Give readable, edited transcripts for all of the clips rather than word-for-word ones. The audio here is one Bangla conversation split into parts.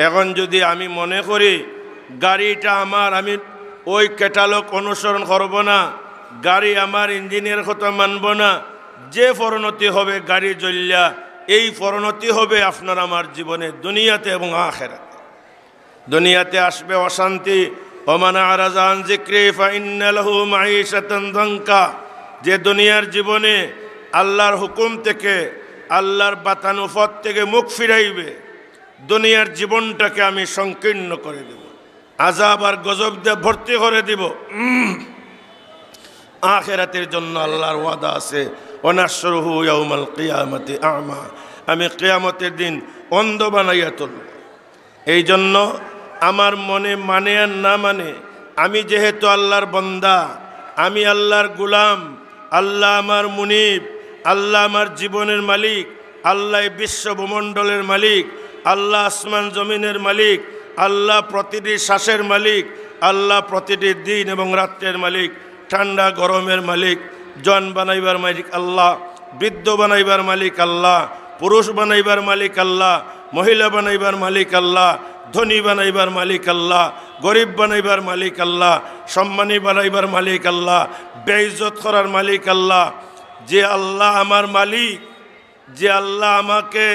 এখন যদি আমি মনে করি গাড়িটা আমার, আমি ওই ক্যাটালগ অনুসরণ করব না, গাড়ি আমার ইঞ্জিনিয়ার কথা মানব না, যে পরিণতি হবে গাড়ি জ্বলিয়া, এই পরিণতি হবে আপনার আমার জীবনে দুনিয়াতে এবং আখিরাতে। দুনিয়াতে আসবে অশান্তি, ওমান আরাযা আন যিকরি ফাইন্না লাহু মাঈশাতান দানকা। যে দুনিয়ার জীবনে আল্লাহর হুকুম থেকে, আল্লাহর বাতানো পথ থেকে মুখ ফিরাইবে, দুনিয়ার জীবনটাকে আমি সংকীর্ণ করে দেব, আযাব আর গজব দিয়ে ভর্তি করে দিব। আখিরাতের জন্য আল্লাহর ওয়াদা আছে, ওয়ানাশরুহু ইয়াউমাল কিয়ামাতি আ'মা। আমি কিয়ামতের দিন অন্ধ বানাইয়া তুলব। এই জন্য আমার মনে মানে আর না মানে, আমি যেহেতু আল্লাহর বান্দা, আমি আল্লাহর গোলাম, আল্লাহ আমার মুনিব, আল্লাহ আমার জীবনের মালিক, আল্লাহ বিশ্ব ভূমণ্ডলের মালিক, আল্লাহ আসমান জমিনের মালিক, আল্লাহ প্রতিটি শ্বাসের মালিক, আল্লাহ প্রতিটি দিন এবং রাত্রের মালিক, ঠান্ডা গরমের মালিক, জন বানাইবার মালিক আল্লাহ, বৃদ্ধ বানাইবার মালিক আল্লাহ, পুরুষ বানাইবার মালিক আল্লাহ, মহিলা বানাইবার মালিক আল্লাহ, ধনী বানাইবার মালিক আল্লাহ, গরিব বানাইবার মালিক আল্লাহ, সম্মানী বানাইবার মালিক আল্লাহ, বেইজ্জত করার মালিক আল্লাহ। যে আল্লাহ আমার মালিক, যে আল্লাহ আমাকে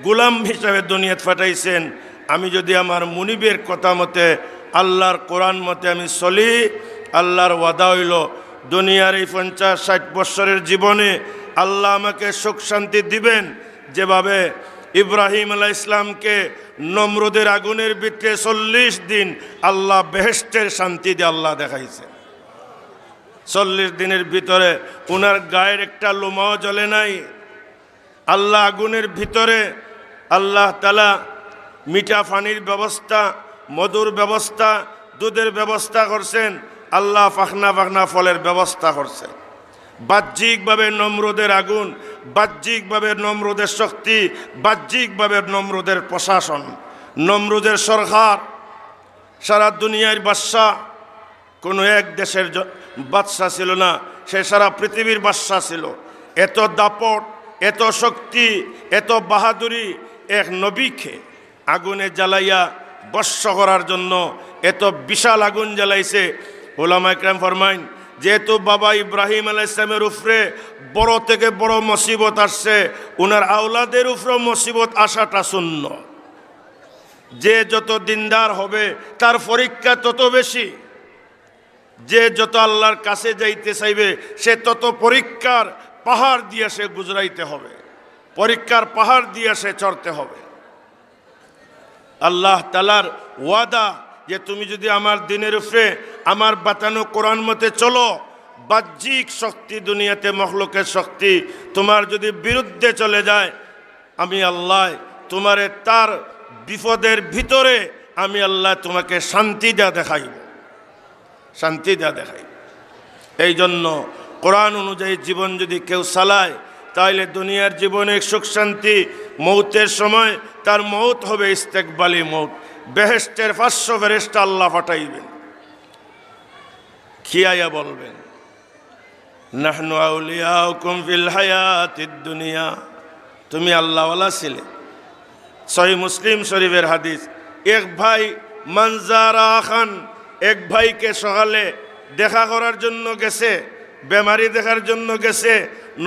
গোলাম হিসাবে দুনিয়াতে পাঠাইছেন, আমি যদি আমার মুনিবের কথা মতে, আল্লাহর কোরআন মতে আমি চলি, আল্লাহর ওয়াদা হইল দুনিয়ার এই 50-60 বছরের জীবনে আল্লাহ আমাকে সুখ শান্তি দিবেন। যেভাবে ইব্রাহিম আলাইহিস সালামকে নমরুদের আগুনের ভিতরে 40 দিন আল্লাহ বেহেশতের শান্তি দিয়ে আল্লাহ দেখাইছে। 40 দিনের ভিতরে ওনার গায়ের একটা লোমাও জ্বলে নাই। আল্লাহ আগুনের ভিতরে আল্লাহ তাআলা মিঠা পানির ব্যবস্থা, মধুর ব্যবস্থা, দুধের ব্যবস্থা করছেন। আল্লাহ পাখনা পাখনা ফলের ব্যবস্থা করছেন। বাহ্যিকভাবে নমরুদের আগুন, বাহ্যিকভাবে নমরুদের শক্তি, বাহ্যিকভাবে নমরুদের প্রশাসন, নমরুদের সরকার, সারা দুনিয়ার বাদশা। কোনো এক দেশের বাদশা ছিল না, সে সারা পৃথিবীর বাদশা ছিল। এত দাপট, এত শক্তি, এত বাহাদুরি এক নবীকে আগুনে জ্বালাইয়া বর্ষ করার জন্য এত বিশাল আগুন জ্বালাইছে। উলামা ইকরাম ফরমাইন, যেহেতু বাবা ইব্রাহিম আলাইহিস সালামের উপরে বড় থেকে বড় মুসিবত আসছে, উনার আওলাদের উপরে মুসিবত আসাটা শূন্য। যে যত দিনদার হবে তার পরীক্ষা তত বেশি, যে যত আল্লাহর কাছে যাইতে চাইবে সে তত পরীক্ষার পাহাড় দিয়ে সে গুজরাইতে হবে, পরীক্ষার পাহাড় দিয়ে সে চড়তে হবে। আল্লাহ তাআলার ওয়াদা যে তুমি যদি আমার দিনের উপরে আমার বাতানো কোরআন মতে চলো, বাহ্যিক শক্তি দুনিয়াতে মখলুকের শক্তি তোমার যদি বিরুদ্ধে চলে যায়, আমি আল্লাহ তোমারে তার বিপদের ভিতরে আমি আল্লাহ তোমাকে শান্তি দেয়া দেখাইব, শান্তি দেয়া দেখাইব। এই জন্য কোরআন অনুযায়ী জীবন যদি কেউ চালায়, তাহলে দুনিয়ার জীবনে সুখ শান্তি, মৌতের সময় তার মৌত হবে ইস্তেকবালি মৌত। বেহেশতের 500 ফেরেশতা আল্লাহ পাঠাইবেন, খিয়াইয়া বলবেন, নাহনু আউলিয়াউকুম ফিল হায়াতিদ দুনিয়া। তুমি আল্লাহওয়ালা ছিলে। সহিহ মুসলিম শরীফের হাদিস, এক ভাই মানজারা খান, এক ভাইকে সকালে দেখা করার জন্য গেছে, বেমারি দেখার জন্য গেছে,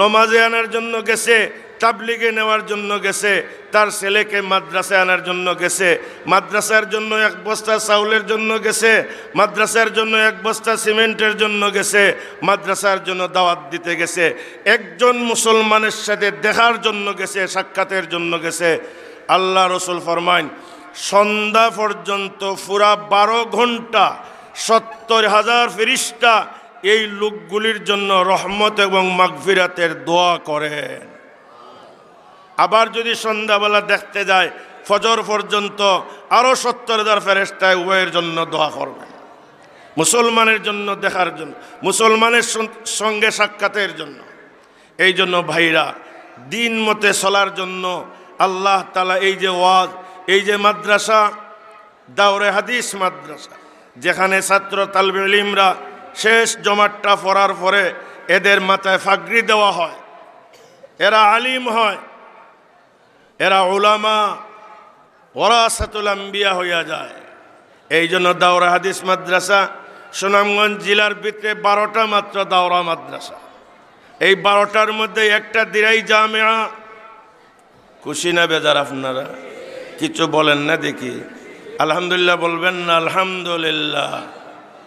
নমাজে আনার জন্য গেছে, তাবলিগে নেওয়ার জন্য গেছে, তার ছেলেকে মাদ্রাসায় আনার জন্য গেছে, মাদ্রাসার জন্য 1 বস্তা চাউলের জন্য গেছে, মাদ্রাসার জন্য 1 বস্তা সিমেন্টের জন্য গেছে, মাদ্রাসার জন্য দাওয়াত দিতে গেছে, একজন মুসলমানের সাথে দেখার জন্য গেছে, সাক্ষাতের জন্য গেছে। আল্লাহ রসুল ফরমাইন, সন্ধ্যা পর্যন্ত পুরা 12 ঘন্টা 70,000 ফেরেশতা এই লোকগুলির জন্য রহমত এবং মাগফিরাতের দোয়া করেন। আবার যদি সন্ধ্যাবেলা দেখতে যায়, ফজর পর্যন্ত আরও 70,000 ফেরেশতা উভয়ের জন্য দোয়া করবেন, মুসলমানের জন্য দেখার জন্য, মুসলমানের সঙ্গে সাক্ষাতের জন্য। এই জন্য ভাইরা, দিন মতে চলার জন্য আল্লাহ তাআলা এই যে ওয়াজ, এই যে মাদ্রাসা, দাওরে হাদিস মাদ্রাসা, যেখানে ছাত্র তালবে ইলমরা শেষ জমাটটা পড়ার পরে এদের মাথায় ফাগড়ি দেওয়া হয়, এরা আলিম হয়, এরা উলামা, ওয়ারাসাতুল আম্বিয়া হইয়া যায়। এই জন্য দাওরা হাদিস মাদ্রাসা সুনামগঞ্জ জেলার ভিতরে 12টা মাত্র দাওরা মাদ্রাসা। এই 12টার মধ্যে একটা দিরাই জামিয়া। খুশি না বেজার আপনারা? কিছু বলেন না দেখি। আলহামদুলিল্লাহ বলবেন না? আলহামদুলিল্লাহ।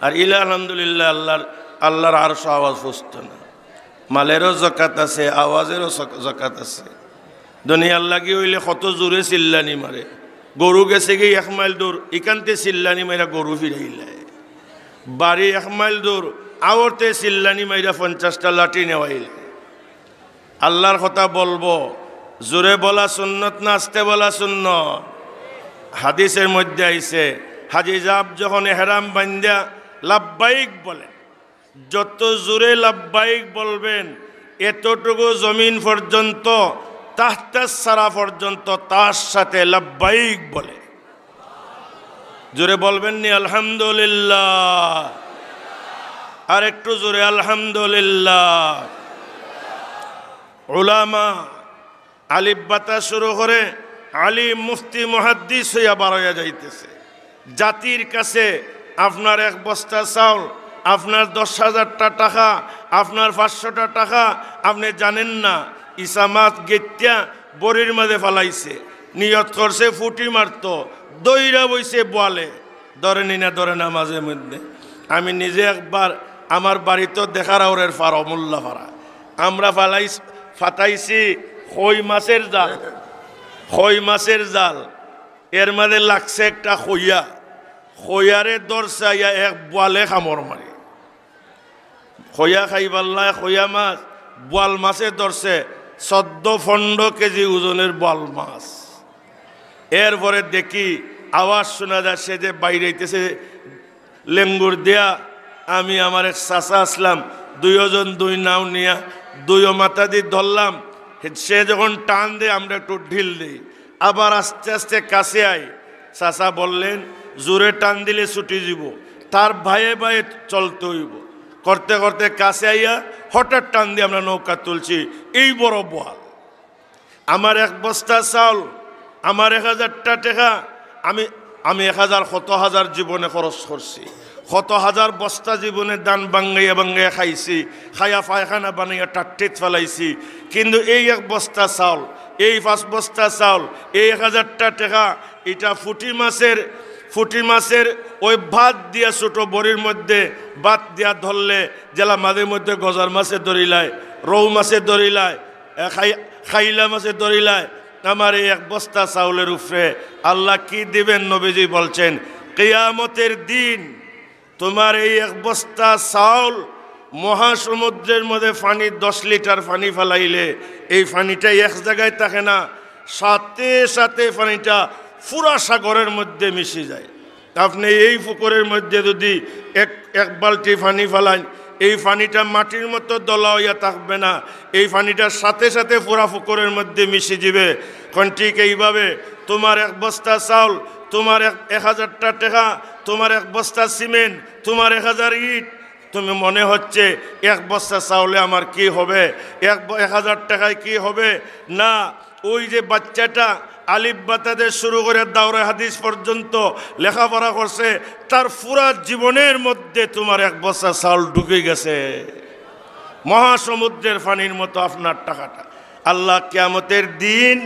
আর ইলা আলহামদুলিল্লাহ আল্লাহর আরশ আওয়াজ পুষ্ট না। মালেরও জাকাত আছে, আওয়াজেরও জাকাত আছে। দুনিয়ার লাগি হইলে কত জোরে চিল্লানি মারে। গরু গেছে গিয়ে 1 মাইল দূর, এখানতে চিল্লানি মাইরা গরু ফিরাইলে। বাড়ি 1 মাইল দূর, আওরতে চিল্লানি মাইরা 50টা লাঠি নেওয়াইলে। আল্লাহর কথা বলবো, জোরে বলা সুন্নত না আস্তে বলা সুন্নত? হাদিসের মধ্যে আইছে হাজি সাহেব যখন ইহরাম বান্ধা লাব্বাইক বলেন, যত জোরে লাব্বাইক বলবেন এতটুকু জমিন পর্যন্ত তাহতাস সারা পর্যন্ত তার সাথে লাব্বাইক বলে। জোরে বলবেন নি? আলহামদুলিল্লাহ। আর একটু জোরে আলহামদুলিল্লাহ। উলামা আলিফ বাতা শুরু করে আলিম মুফতি মুহাদ্দিস হইয়া বার হইয়া যাইতেছে। জাতির কাছে আপনার 1 বস্তা চাউল, আপনার 10,000টা টাকা, আপনার 500টা টাকা আপনি জানেন না। ইসামাত গেত্যা বড়ির মাঝে ফালাইছে, নিয়ত করছে ফুটি মারত, দইরা বইছে বলে ধরেনি না ধরে না। মাঝে মধ্যে আমি নিজে একবার আমার বাড়িতে দেখার ওরের ফারা মোল্লা ফারা আমরা ফাটাইছি খই মাছের জাল। খই মাছের জাল, এর মাঝে লাগছে একটা খইয়া। খইয়ারে দরসাইয়া এক বোয়ালে খামর মারি। খইয়া খাইবাল্লায় খইয়া মাছ, বোয়াল মাছে ধরছে 14-15 কেজি ওজনের বোয়াল মাছ। এরপরে দেখি আওয়াজ শোনা যাচ্ছে যে বাইরে হইতেছে লেঙ্গুর দেয়া। আমি আমার এক চাচা আসলাম, 2 জন 2 নাও নিয়া 2 মাথা দিয়ে ধরলাম। সে যখন টান দেয় আমরা একটু ঢিল দিই, আবার আস্তে আস্তে কাছে আই। চাচা বললেন জোরে টান দিলে ছুটি যাব, তার ভাইয়ে ভাইয়ে চলতে হইব। করতে করতে কাছে আইয়া হঠাৎ টান দিয়ে আমরা নৌকা তুলছি। এই বড় বোয়াল। আমার 1 বস্তা চাউল, আমার 1000টা টাকা, আমি 1000 কত হাজার জীবনে খরচ করছি, কত হাজার বস্তা জীবনে দান বাঙ্গাইয়া বাঙ্গাইয়া খাইছি, খাইয়া পায়খানা বানাইয়া টাট্টিত ফেলাইছি। কিন্তু এই 1 বস্তা চাউল, এই 5 বস্তা চাউল, এই 1000টা টাকা, এটা ফুটি মাছের ওই ভাত দিয়া ছোট বড়ির মধ্যে ভাত দিয়া ধরলে জেলা মাঝে মধ্যে গজার মাছে ধরিলায়, রৌ মাছে ধরিলায়, খাইলা মাছে ধরিলায়। আমার এই 1 বস্তা চাউলের উপরে আল্লাহ কি দিবেন? নবীজি বলছেন কিয়ামতের দিন তোমার এই 1 বস্তা চাউল মহাসমুদ্রের মধ্যে পানি 10 লিটার পানি ফেলাইলে এই পানিটা এক জায়গায় থাকে না, সাথে সাথে পানিটা পুরা সাগরের মধ্যে মিশে যায়। আপনি এই পুকুরের মধ্যে যদি এক বালতি পানি ফেলান, এই পানিটা মাটির মতো দলা হইয়া থাকবে না, এই পানিটার সাথে সাথে পুরা পুকুরের মধ্যে মিশে যাবে। কোন ঠিক এইভাবে তোমার 1 বস্তা চাউল, তোমার 1000টা টাকা, তোমার 1 বস্তা সিমেন্ট, তোমার 1000 ইট, তুমি মনে হচ্ছে 1 বস্তা চাউলে আমার কি হবে, 1000 টাকায় কি হবে? না, ওই যে বাচ্চাটা আলিফ বাতাতে শুরু করে দাওরা হাদিস পর্যন্ত লেখাপড়া করছে, তার পুরা জীবনের মধ্যে তোমার 1 বস্তা চাউল ঢুকে গেছে। মহাসমুদ্রের পানির মতো আপনার টাকাটা। আল্লাহ কিয়ামতের দিন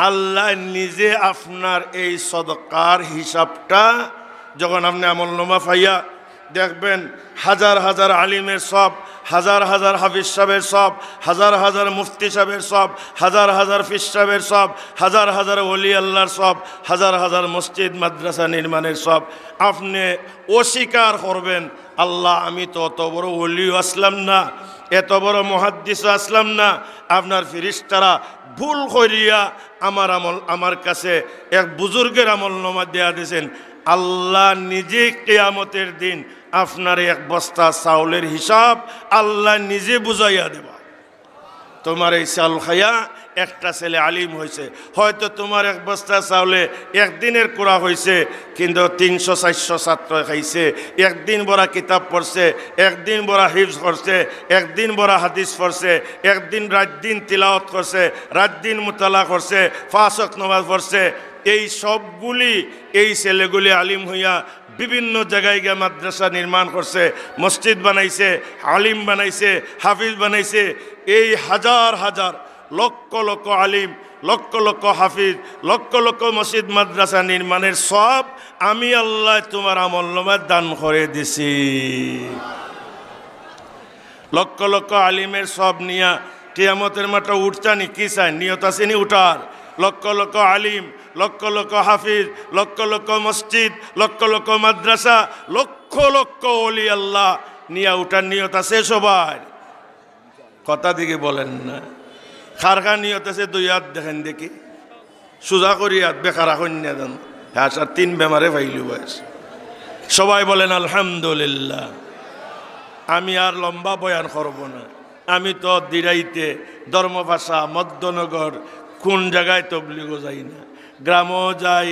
আল্লাহ নিজে আপনার এই সদকার হিসাবটা যখন আপনি আমলনামা পাইয়া দেখবেন, হাজার হাজার আলিমের সব, হাজার হাজার হাফিজ সাহেবের সব, হাজার হাজার মুফতি সাহেবের সব, হাজার হাজার ফিস সাহেবের সব, হাজার হাজার ওলি আল্লাহর সব, হাজার হাজার মসজিদ মাদ্রাসা নির্মাণের সব। আপনি অস্বীকার করবেন, আল্লাহ আমি তো অত বড় ওলিও আসলাম না, এত বড় মুহাদ্দিসও আসলাম না। আপনার ফেরেশতারা ভুল করিয়া আমার কাছে এক বুজুর্গের আমলনামা দেয়া দিয়েছেন। আল্লাহ নিজে কিয়ামতের দিন আপনার 1 বস্তা চাউলের হিসাব আল্লাহ নিজে বুঝাইয়া দেবা। তোমার এই চাউল খাইয়া একটা ছেলে আলিম হয়েছে। হয়তো তোমার এক বস্তা চাউলে একদিনের কোরা হয়েছে, কিন্তু 300-400 ছাত্র খাইছে। একদিন বড়া কিতাব পড়ছে, একদিন বড়া হিফজ করছে, একদিন বড়া হাদিস পড়ছে, একদিন রাত দিন তিলাওয়াত করছে, রাত দিন মুতালা করছে, 5 ওয়াক্ত নামাজ পড়ছে। এই সবগুলি এই ছেলেগুলি আলিম হইয়া বিভিন্ন জায়গায় গিয়ে মাদ্রাসা নির্মাণ করছে, মসজিদ বানাইছে, আলিম বানাইছে, হাফিজ বানাইছে। এই হাজার হাজার লক্ষ লক্ষ আলিম, লক্ষ লক্ষ হাফিজ, লক্ষ লক্ষ মসজিদ মাদ্রাসা নির্মাণের সব আমি আল্লাহ তোমার আমলনামায় দান করে দিছি। লক্ষ লক্ষ আলিমের সব নিয়া কিয়ামতের মাঠে উঠতানি কি চাই? নিয়ত আসেনি উঠার। লক্ষ লক্ষ আলিম, লক্ষ লক্ষ হাফিজ, লক্ষ লক্ষ মসজিদ, লক্ষ লক্ষ মাদ্রাসা, লক্ষ লক্ষ ওলি আল্লাহ নিয়া উঠার নিয়ত আছে সবার। কথা দিকে বলেন না। খারখা নিয়ত আছে 2 হাত দেখেন দেখি, সোজা করি হাত বেকারা কন্যা দেন। হ্যাঁ স্যার 3 বেমারে পাইলু বয়স। সবাই বলেন আলহামদুলিল্লাহ। আমি আর লম্বা বয়ান করব না। আমি তো দিরাইতে, ধর্মভাষা, মধ্যনগর, কোন জায়গায় তবলিগও যাই না, গ্রামও যাই,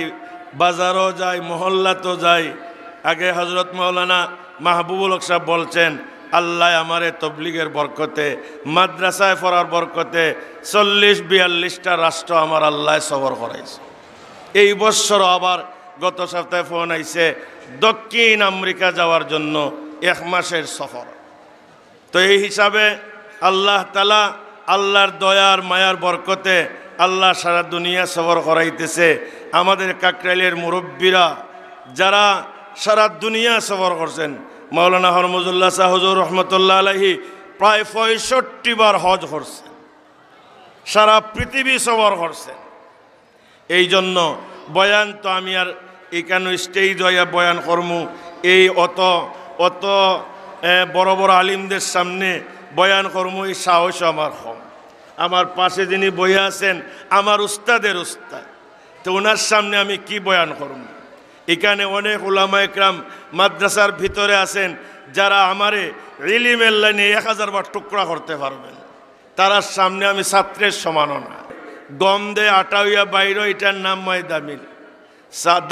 বাজারও যাই, মহল্লাতো যাই। আগে হজরত মৌলানা মাহবুবুল হক সাহেব বলছেন, আল্লাহ আমারে তবলিগের বরকতে, মাদ্রাসায় পড়ার বরকতে 40-42টা রাষ্ট্র আমার আল্লাহ সফর করাইছে। এই বৎসর আবার গত সপ্তাহে ফোন আইছে দক্ষিণ আমেরিকা যাওয়ার জন্য 1 মাসের সফর। তো এই হিসাবে আল্লাহ তাআলা আল্লাহর দয়ার মায়ার বরকতে আল্লাহ সারা দুনিয়া সফর করাইতেছে। আমাদের কাকরাইলের মুরব্বীরা যারা সারা দুনিয়া সফর করছেন, মাওলানা হরমুজুল্লাহ শাহ হুজুর রহমতুল্লাহ আলাইহি প্রায় 65 বার হজ করছেন, সারা পৃথিবী সফর করছেন। এই জন্য বয়ান তো আমি আর এখানে স্টেজ হইয়া বয়ান করমু, এই অত অত বড় বড় আলিমদের সামনে বয়ান করমু, এই সাহস আমার কম। আমার পাশে যিনি বইয়া আছেন আমার উস্তাদের উস্তাদ, তো ওনার সামনে আমি কি বয়ান করব? এখানে অনেক উলামা একরাম মাদ্রাসার ভিতরে আছেন যারা আমারে ইলমের লাইনে 1000 বার টুকরা করতে পারবেন। তারার সামনে আমি ছাত্রের সমানও না। গম দে আটা হইয়া বাইর, এটার নাম ময়দা মিল।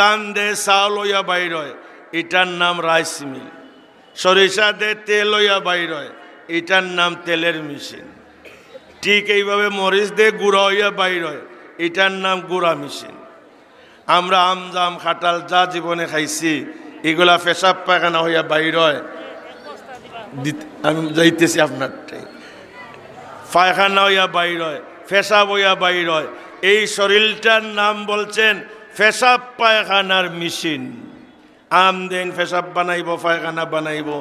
দান দে চাউল হইয়া বাইর, এটার নাম রাইস মিল। সরিষা দে তেল হইয়া বাইর, এটার নাম তেলের মেশিন। ঠিক এইভাবে মরিচ দে গুঁড়া হইয়া বাইর, এটার নাম গুঁড়া মেশিন। আমরা আমজাম খাটাল যা জীবনে খাইছি এগুলা পেশাব পায়খানা হইয়া বাইর, আমি যাইতেছি আপনারটাই, পায়খানা হইয়া বাইর, পেশাব হইয়া বাইর। এই শরীরটার নাম বলছেন পেশাব পায়খানার মেশিন। আম দেন পেশাব বানাইব, পায়খানা বানাইব।